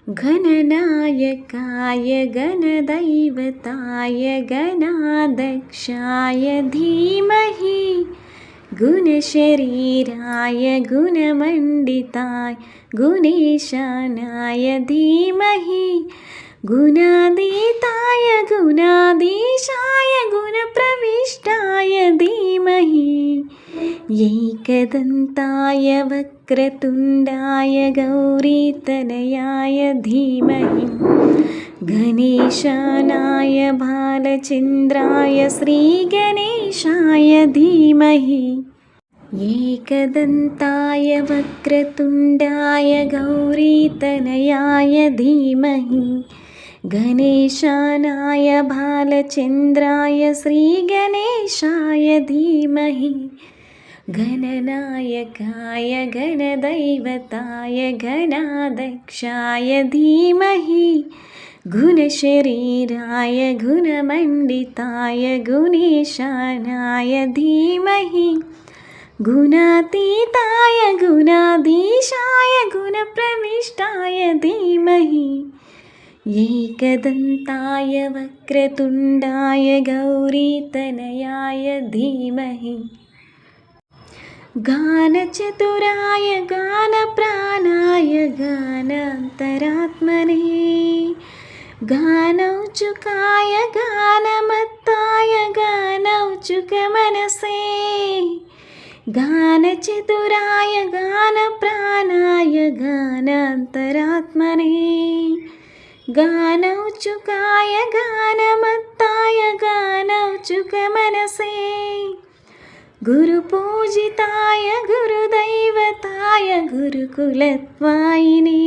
गणनायकाय गणदैवताय गणाध्यक्षाय धीमहि गुणशरीराय गुणमण्डिताय गुणेशानाय धीमहि गुणातीताय गुणाधीशाय गुणप्रविष्टाय धीमहि एकदन्ताय वक्रतुण्डाय गौरीतनयाय धीमहि गणेशानाय बालचन्द्राय श्रीगणेशाय धीमहि एकदन्ताय वक्रतुण्डाय गौरीतनयाय धीमहि गणेशानाय बालचन्द्राय श्रीगणेशाय धीमहि गणनायकाय गणदैवताय गणाध्यक्षाय धीमहि गुणशरीराय गुणमण्डिताय गुणेशानाय धीमहि गुणातीताय गुणाधीशाय गुणप्रविष्टाय धीमहि एकदन्ताय वक्रतुण्डाय गौरीतनयाय धीमहि गानचतुराय गानप्राणाय गानान्तरात्मने गानौचुकाय गानमत्ताय गानौचुकमनसे गानचतुराय गानप्राणाय गानान्तरात्मने गानौचुकाय गानमत्ताय गानौचुकमनसे गुरुपूजिताय गुरुदैवताय गुरुकुलत्वायिने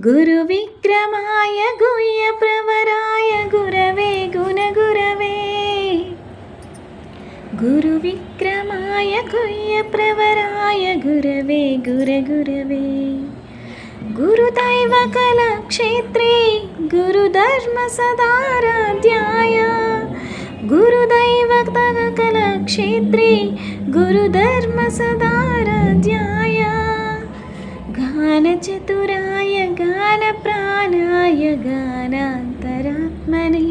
गुरुविक्रमाय गुह्यप्रवराय गुरवे गुणगुरवे गुरुविक्रमाय गुह्यप्रवराय गुरवे गुरगुरवे गुरुदैवकलाक्षेत्रे गुरुधर्मसदाराध्याय गुरुदैवकलाक्षेत्रे गुरुधर्मसदाराध्याय गानचतुराय गानप्राणाय गानान्तरात्मने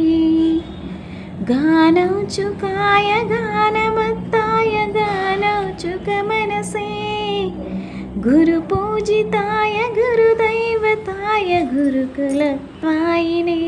गानौचुकाय गानमत्ताय गानौचुकमनसे गुरुपूजिताय गुरुदैवताय गुरुकुलत्वायिने।